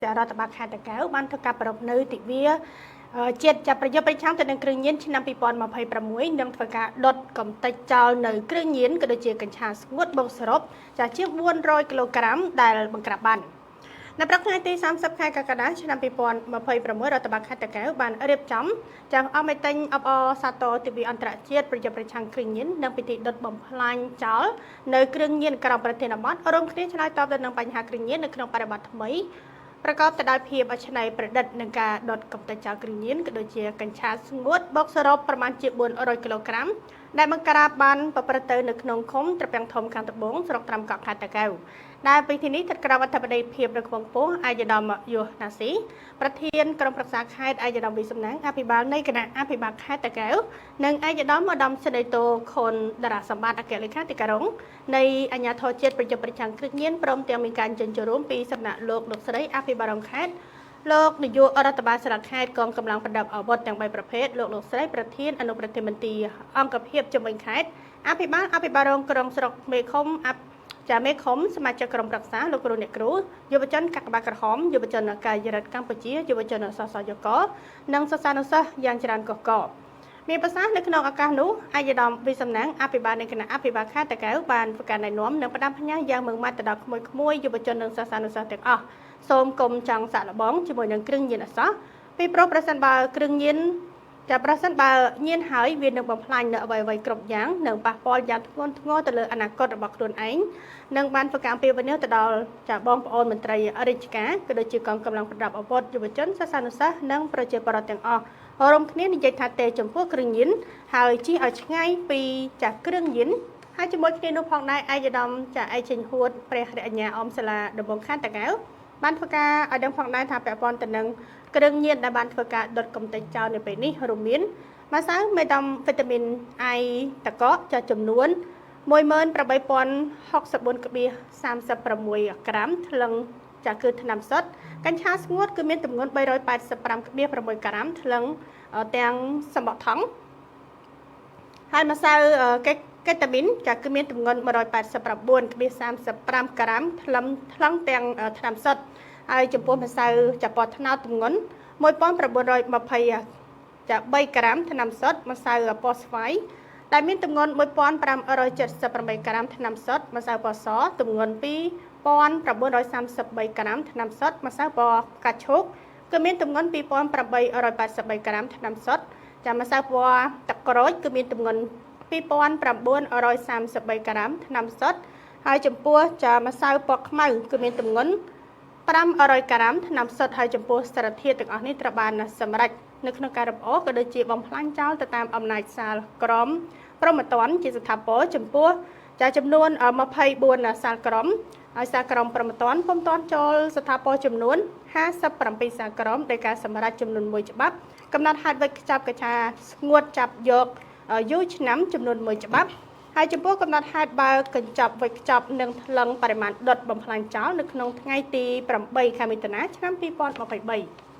រដ្ឋបាលខេត្តតាកែវបានធ្វើការប្រពនៅទិវាជាតិចាប់ប្រយុទ្ធប្រឆាំងទៅនឹងគ្រឿងញៀនឆ្នាំ2026និងធ្វើការដុតកំទេចចោលនៅគ្រឿងញៀនក៏ដូចជាកញ្ឆាស្ងួតបូកសរុបជាង400គីឡូក្រាមដែលបង្ក្រាបបាននៅព្រឹកថ្ងៃទី30ខែកក្កដាឆ្នាំ2026រដ្ឋបាលខេត្តតាកែវបានរៀបចំអមតេញអបអរសាទរទិវាអន្តរជាតិប្រយុទ្ធប្រឆាំងគ្រឿងញៀននិងពិធីដុតបំផ្លាញចោលនៅគ្រឿងញៀនក្រៅប្រធានបទរួមគ្នាឆ្លើយតបទៅនឹងបញ្ហាគ្រឿងញៀននៅក្នុងបរិបទថ្មីប្រកបទៅដោយភាពអច្នៃប្រឌិតនឹងការដុតកំទេចចោលគ្រឿងញៀនក៏ដូចជាកញ្ឆាស្ងួតបូកសរុបប្រមាណជា400គីឡូក្រាមដែលបង្ក្រាបបានប្រព្រឹត្តទៅនៅក្នុងឃុំត្រពាំងធំខាងត្បូងស្រុកត្រាំកក់ខេត្តតាកែវដែលពីទីនេះទឹកក្រៅអធិបតីភាពនៅក្នុងពោះអាយដាមយុណាស៊ីប្រធានក្រុមប្រឹក្សាខេត្តអាយដាមវិសំណាងអភិបាលនៃគណៈអភិបាលខេត្តតាកែវនិងអាយដាមឧត្តមសេនីយ៍តូខុនតារាសម្បត្តិអគ្គលេខាធិការរងនៃអាជ្ញាធរជាតិប្រយុទ្ធប្រឆាំងគ្រឿងញៀនព្រមទាំងមានការអញ្ជើញចូលរួមពីសំណាក់លោកស្រីអភិបាលរងខេត្តលោកនាយករដ្ឋបាលស្រុកខេត្តកងកម្លាំងប្រដាប់អាវុធទាំង3ប្រភេទលោកស្រីប្រធានអនុប្រធានមន្ត្រីអង្គភាពជំនាញខេត្តអភិបាលរងក្រុងស្រុកមេឃុំមេឃុំសមាជិកក្រុមប្រឹក្សាលោកគ្រូអ្នកគ្រូយុវជនកាកបាទក្រហមយុវជនកាយរដ្ឋកម្ពុជាយុវជនសសយកនិងសិស្សានុសិស្សយ៉ាងច្រើនកុះកមានប្រសាសន៍នៅក្នុងឱកាសនោះអាយដាមវិសំណាងអភិបាលនៃគណៈអភិបាលខេត្តតាកែវបានធ្វើការណែនាំនិងផ្ដាំផ្ញើយ៉ាងម៉ឺងម៉ាត់ទៅដល់ក្មួយយុវជននិងសិស្សានុសិស្សទាំងអស់សូមកុំចង់សាក់លបងជាមួយនឹងគ្រឿងញៀនអសោះពីព្រោះប្រសិនបើគ្រឿងញៀនប្រសិនបើញៀនហើយវានឹងបំផ្លាញនៅអ្វីៗគ្រប់យ៉ាងនិងប៉ះពាល់យ៉ាងធ្ងន់ធ្ងរទៅលើអនាគតរបស់ខ្លួនឯងនិងបានធ្វើការអំពាវនាវទៅដល់បងប្អូនមន្ត្រីរាជការក៏ដូចជាកងកម្លាំងប្រដាប់អាវុធយុវជនសិស្សានុសិស្សនិងប្រជាពលរដ្ឋទាំងអស់រួមគ្នានិយាយថាទេចំពោះគ្រឿងញៀនហើយជិះឲ្យឆ្ងាយពីគ្រឿងញៀនហើយជាមួយគ្នានោះផងដែរឯកឧត្តមឯកចេញហួតព្រះរាជអាជ្ញាអមសាលាដំបងខេត្តតាកែវបានធ្វើការឲ្យដឹងផងដែរថាពាក់ព័ន្ធទៅនឹងគ្រឿងញៀនដែលបានធ្វើការដុតកំទេចចោលនៅពេលនេះរួមមានម្សៅមេតាំវីតាមីន I តកចំនួន 18,064.36 ក្រាមថ្លឹងគឺថ្នាំសុទ្ធកញ្ឆាស្ងួតគឺមានទម្ងន់ 385.6 ក្រាមថ្លឹងទាំងសម្បកថង់ហើយម្សៅកេតាមីនគឺមានទម្ងន់ 189.35 ក្រាមថ្លឹងទាំងថ្នាំសុទ្ធហើយចំពោះម្សៅចាពណ៌ត្នោតទម្ងន់ 1923 ក្រាមថ្នាំសុទ្ធម្សៅពណ៌ស្វាយដែលមានទម្ងន់ 1578 ក្រាមថ្នាំសុទ្ធម្សៅពណ៌សទម្ងន់ 2933 ក្រាមថ្នាំសុទ្ធម្សៅពណ៌ផ្កាឈូកគឺមានទម្ងន់ 2883 ក្រាមថ្នាំសុទ្ធម្សៅពណ៌ទឹកក្រូចគឺមានទម្ងន់ 2933 ក្រាមថ្នាំសុទ្ធហើយចំពោះម្សៅពណ៌ខ្មៅគឺមានទម្ងន់ 500 ក្រាមថ្នាំសុទ្ធហើយចំពោះសារធាតុទាំងអស់នេះត្រូវបានសម្រេចនៅក្នុងការរំអូសក៏ដូចជាបំផ្លាញចោលទៅតាមអំណាចសាលក្រមព្រហ្មទណ្ឌជាស្ថាពរចំពោះចំនួន24សាលក្រមហើយសាលក្រមព្រហ្មទណ្ឌពុំទាន់ចូលស្ថាពរចំនួន57សាលក្រមដោយការសម្រេចចំនួន1ច្បាប់កំណត់ហេតុវិច្ចចាប់កញ្ឆាស្ងួតចាប់យកយូរឆ្នាំចំនួន1ច្បាប់ហើយចំពោះកំណត់ហេតុបើកញ្ចប់វិច្ចខ្ចប់និងថ្លឹងបរិមាណដុតបំផ្លាញចោលនៅក្នុងថ្ងៃទី8ខែមិថុនាឆ្នាំ2023